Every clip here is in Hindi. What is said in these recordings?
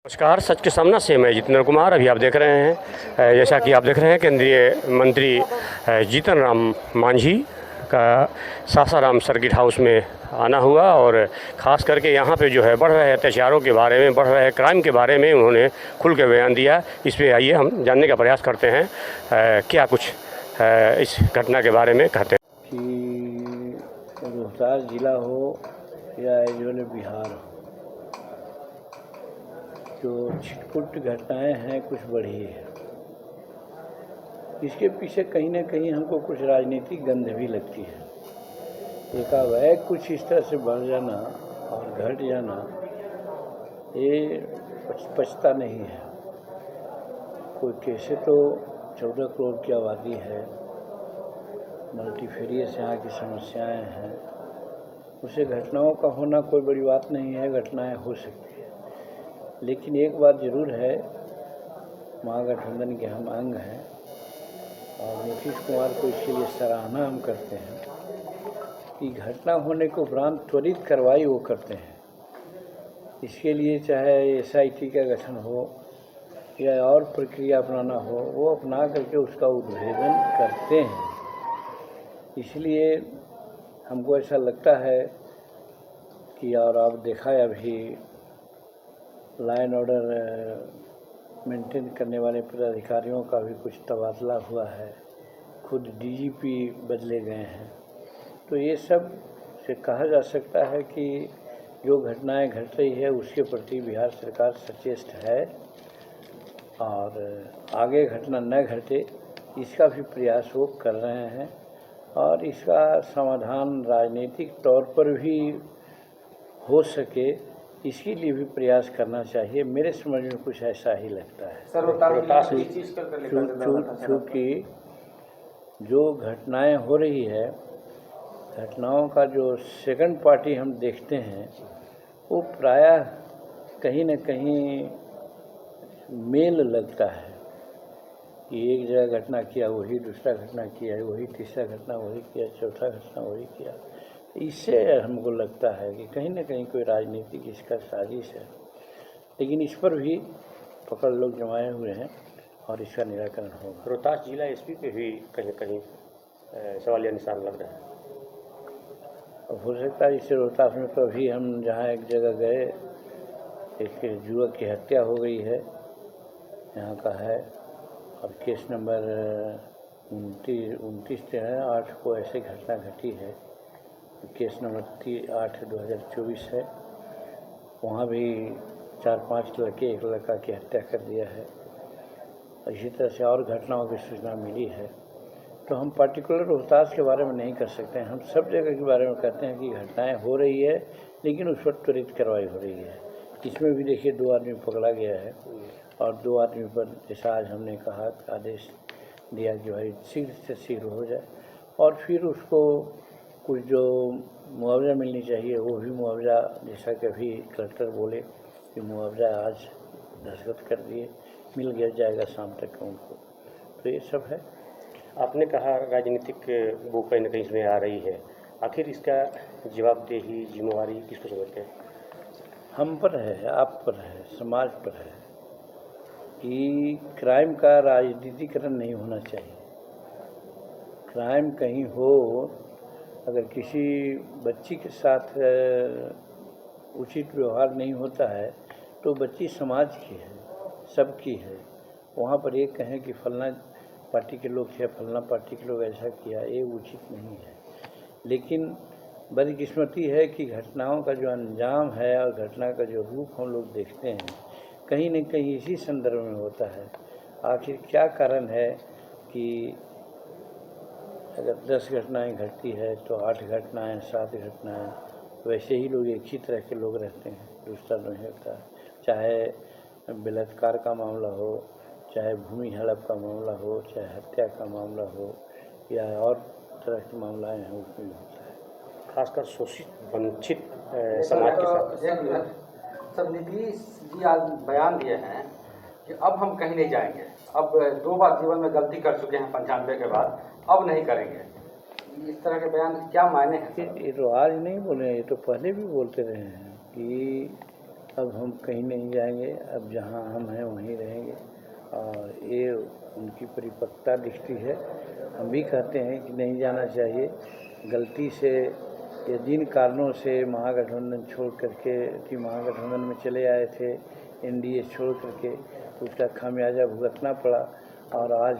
नमस्कार, सच के सामना से मैं जितेंद्र कुमार। अभी आप देख रहे हैं, जैसा कि आप देख रहे हैं, केंद्रीय मंत्री जीतन राम मांझी का सासाराम सर्किट हाउस में आना हुआ और ख़ास करके यहाँ पे जो है बढ़ रहे अत्याचारों के बारे में, बढ़ रहे क्राइम के बारे में उन्होंने खुल के बयान दिया। इस पे आइए हम जानने का प्रयास करते हैं क्या कुछ इस घटना के बारे में कहते हैं। कि रोहतास जिला हो या एजोले बिहार हो, जो छिटपुट घटनाएं हैं कुछ बढ़ी है। इसके पीछे कहीं ना कहीं हमको कुछ राजनीतिक गंध भी लगती है। एकाएक कुछ इस तरह से बढ़ जाना और घट जाना, ये पछता नहीं है। कोई कैसे तो 14 करोड़ की आबादी है, मल्टीफेरियस यहाँ की समस्याएं हैं, उसे घटनाओं का होना कोई बड़ी बात नहीं है। घटनाएं हो सकती है, लेकिन एक बात ज़रूर है, महागठबंधन के हम अंग हैं और नीतीश कुमार को इसके लिए सराहना हम करते हैं कि घटना होने के उपरांत त्वरित कार्रवाई वो करते हैं। इसके लिए चाहे SIT का गठन हो या और प्रक्रिया अपनाना हो, वो अपना करके उसका उद्भेदन करते हैं। इसलिए हमको ऐसा लगता है कि, और आप देखा है अभी लॉ एंड ऑर्डर मेंटेन करने वाले पदाधिकारियों का भी कुछ तबादला हुआ है, खुद DGP बदले गए हैं। तो ये सब से कहा जा सकता है कि जो घटनाएं घट रही है उसके प्रति बिहार सरकार सचेत है और आगे घटना न घटे इसका भी प्रयास वो कर रहे हैं और इसका समाधान राजनीतिक तौर पर भी हो सके, इसके लिए भी प्रयास करना चाहिए। मेरे समझ में कुछ ऐसा ही लगता है। क्योंकि जो घटनाएं हो रही है, घटनाओं का जो सेकंड पार्टी हम देखते हैं, वो प्रायः कहीं न कहीं मेल लगता है कि एक जगह घटना किया वही दूसरा घटना किया, वही तीसरा घटना वही किया, चौथा घटना वही किया। इससे हमको लगता है कि कहीं न कहीं कोई राजनीतिक इसका साजिश है, लेकिन इस पर भी पकड़ लोग जमाए हुए हैं और इसका निराकरण होगा। रोहतास जिला SP पे भी कहीं कहीं सवालिया निशान लग रहा है। हो सकता है इससे रोहतास में तो अभी हम जहाँ एक जगह गए, एक युवक की हत्या हो गई है, यहाँ का है, और केस नंबर 29 है 8 को ऐसे घटना घटी है। केस नंबर 8/2024 है, वहाँ भी 4-5 लड़के, एक लड़का की हत्या कर दिया है। इसी तरह से और घटनाओं की सूचना मिली है। तो हम पर्टिकुलर रोहतास के बारे में नहीं कर सकते हैं, हम सब जगह के बारे में कहते हैं कि घटनाएं हो रही है, लेकिन उस पर त्वरित कार्रवाई हो रही है। इसमें भी देखिए 2 आदमी पकड़ा गया है और 2 आदमी पर जैसा आज हमने कहा आदेश दिया कि भाई शीघ्र से शीघ्र हो जाए और फिर उसको कुछ जो मुआवजा मिलनी चाहिए वो भी मुआवजा, जैसा कि अभी कलेक्टर बोले कि मुआवजा आज दस्तखत कर दिए, मिल गया जाएगा शाम तक उनको। तो ये सब है। आपने कहा राजनीतिक वो कहीं ना कहीं इसमें आ रही है, आखिर इसका जवाबदेही जिम्मेवारी किसको समझते हैं? हम पर है, आप पर है, समाज पर है कि क्राइम का राजनीतिकरण नहीं होना चाहिए। क्राइम कहीं हो, अगर किसी बच्ची के साथ उचित व्यवहार नहीं होता है तो बच्ची समाज की है, सबकी है। वहाँ पर ये कहें कि फलना पार्टी के लोग थे, फलना पार्टी के लोग ऐसा किया, ये उचित नहीं है। लेकिन बदकिस्मती है कि घटनाओं का जो अंजाम है और घटना का जो रूप हम लोग देखते हैं, कहीं न कहीं इसी संदर्भ में होता है। आखिर क्या कारण है कि अगर 10 घटनाएं घटती है तो 8 घटनाएं, 7 घटनाएं, वैसे ही लोग एक ही तरह के लोग रहते हैं, दूसरा नहीं होता। चाहे बलात्कार का मामला हो, चाहे भूमि हड़प का मामला हो, चाहे हत्या का मामला हो या और तरह के मामलाएं हैं, उसमें होता है। खासकर शोषित वंचित समाज के साथ। सब नीतीश जी आज बयान दिए हैं कि अब हम कहीं नहीं जाएंगे, अब 2 बार जीवन में गलती कर चुके हैं 95 के बाद, अब नहीं करेंगे। इस तरह के बयान क्या मायने हैं? ये तो आज नहीं बोले, ये तो पहले भी बोलते रहे हैं कि अब हम कहीं नहीं जाएंगे, अब जहां हम हैं वहीं रहेंगे और ये उनकी परिपक्वता दिखती है। हम भी कहते हैं कि नहीं जाना चाहिए। गलती से या जिन कारणों से महागठबंधन छोड़ करके कि महागठबंधन में चले आए थे, एनडीए छोड़ करके, तो उसका खामियाजा भुगतना पड़ा। और आज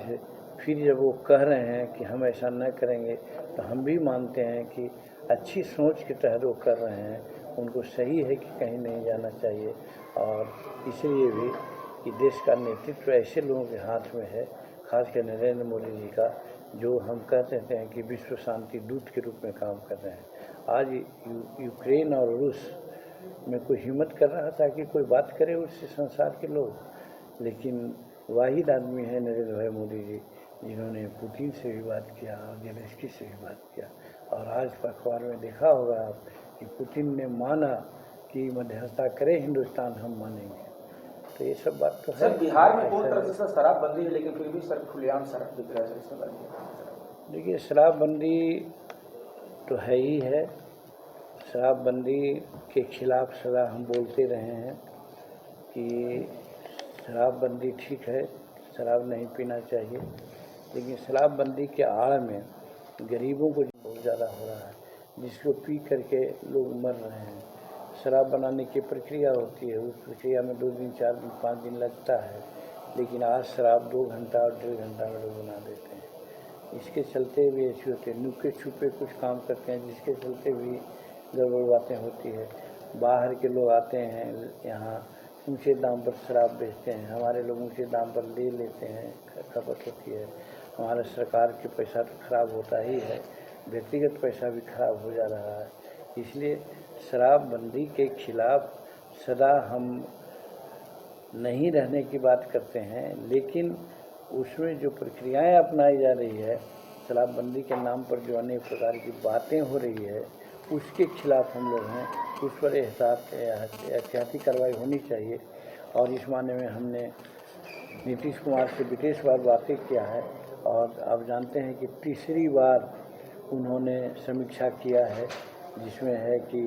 फिर जब वो कह रहे हैं कि हम ऐसा न करेंगे, तो हम भी मानते हैं कि अच्छी सोच के तहत वो कर रहे हैं। उनको सही है कि कहीं नहीं जाना चाहिए और इसलिए भी कि देश का नेतृत्व ऐसे लोगों के हाथ में है, खासकर नरेंद्र मोदी जी का, जो हम कहते हैं कि विश्व शांति दूत के रूप में काम कर रहे हैं। आज यूक्रेन और रूस में कोई हिम्मत कर रहा था कि कोई बात करे उससे संसार के लोग, लेकिन वाहिद आदमी है नरेंद्र भाई मोदी जी, जिन्होंने पुतिन से भी बात किया और जेलेंस्की से भी बात किया। और आज अखबार में देखा होगा आप कि पुतिन ने माना कि मध्यस्थता करे हिंदुस्तान, हम मानेंगे। तो ये सब बात तो है। सर, बिहार में पूर्ण तरह से शराबबंदी है, लेकिन फिर भी सर खुलेआम शराब बिक रहा है सर। देखिए, शराबबंदी तो है ही है। शराबबंदी के खिलाफ सदा हम बोलते रहे हैं कि शराबबंदी ठीक है, शराब नहीं पीना चाहिए, लेकिन शराबबंदी के आड़ में गरीबों को बहुत ज़्यादा हो रहा है, जिसको पी करके लोग मर रहे हैं। शराब बनाने की प्रक्रिया होती है, उस प्रक्रिया में 2 दिन 4 दिन 5 दिन लगता है, लेकिन आज शराब 2 घंटा और 1.5 घंटा में लोग बना देते हैं। इसके चलते भी ऐसे होते हैं, नुके छुपे कुछ काम करते हैं, जिसके चलते भी गड़बड़ बातें होती है। बाहर के लोग आते हैं यहाँ, ऊंचे दाम पर शराब बेचते हैं, हमारे लोग ऊंचे दाम पर ले लेते हैं, खपत होती है। हमारा सरकार के पैसा तो खराब होता ही है, व्यक्तिगत पैसा भी खराब हो जा रहा है। इसलिए शराबबंदी के खिलाफ सदा हम नहीं रहने की बात करते हैं, लेकिन उसमें जो प्रक्रियाएं अपनाई जा रही है, शराबबंदी के नाम पर जो अनेक प्रकार की बातें हो रही है, उसके खिलाफ हम लोग हैं। उस पर एहतियाती कार्रवाई होनी चाहिए। और इस माने में हमने नीतीश कुमार से विशेषवार बातें किया है और आप जानते हैं कि तीसरी बार उन्होंने समीक्षा किया है, जिसमें है कि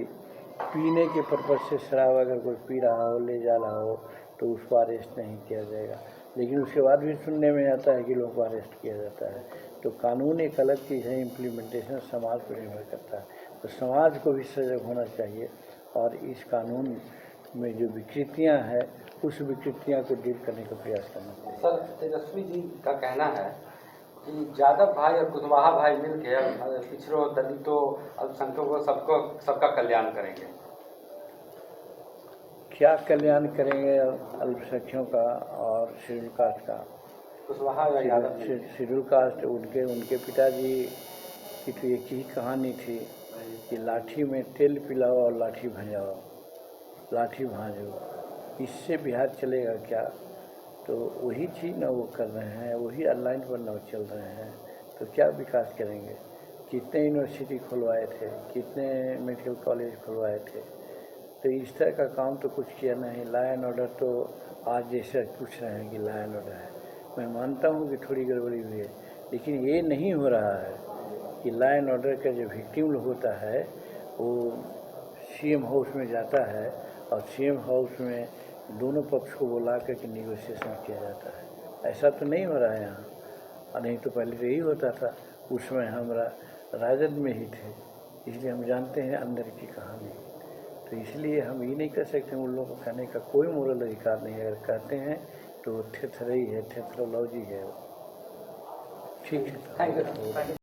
पीने के पर्पज़ से शराब अगर कोई पी रहा हो, ले जा रहा हो, तो उसको अरेस्ट नहीं किया जाएगा। लेकिन उसके बाद भी सुनने में आता है कि लोगों को अरेस्ट किया जाता है। तो कानून एक अलग चीज़ है, इम्प्लीमेंटेशन समाज पर निर्भर करता है। तो समाज को भी सजग होना चाहिए और इस कानून में जो विकृतियां हैं, उस विकृतियां को दूर करने का प्रयास करना चाहिए। सर, तेजस्वी जी का कहना है कि यादव भाई और कुशवाहा भाई मिलकर पिछड़ों, दलितों, अल्पसंख्यकों सबका कल्याण करेंगे। क्या कल्याण करेंगे अल्पसंख्यकों का और शेड्यूल कास्ट का? कुशवाहा या यादव? शेड्यूल कास्ट उनके पिताजी की तो एक ही कहानी थी कि लाठी में तेल पिलाओ और लाठी भजाओ, लाठी भाजो। इससे बिहार चलेगा क्या? तो वही चीज़ ना वो कर रहे हैं, वही ऑनलाइन पर ना चल रहे हैं, तो क्या विकास करेंगे? कितने यूनिवर्सिटी खुलवाए थे, कितने मेडिकल कॉलेज खुलवाए थे, तो इस तरह का काम तो कुछ किया नहीं। लॉ एंड ऑर्डर तो आज जैसे पूछ रहे हैं कि लॉ एंड ऑर्डर है, मैं मानता हूँ कि थोड़ी गड़बड़ी हुई है, लेकिन ये नहीं हो रहा है कि लॉ एंड ऑर्डर का जो विक्टिम होता है वो सीएम हाउस में जाता है और सीएम हाउस में दोनों पक्ष को बुला करके निगोशिएशन किया जाता है। ऐसा तो नहीं हो रहा है यहाँ, और नहीं तो पहले तो यही होता था। उसमें हमरा राजद में ही थे, इसलिए हम जानते हैं अंदर की कहानी। तो इसलिए हम ये नहीं कर सकते, उन लोगों को कहने का कोई मोरल अधिकार नहीं है। अगर कहते हैं तो थेथरई है, थेथरोलॉजी है। ठीक है, थैंक यू।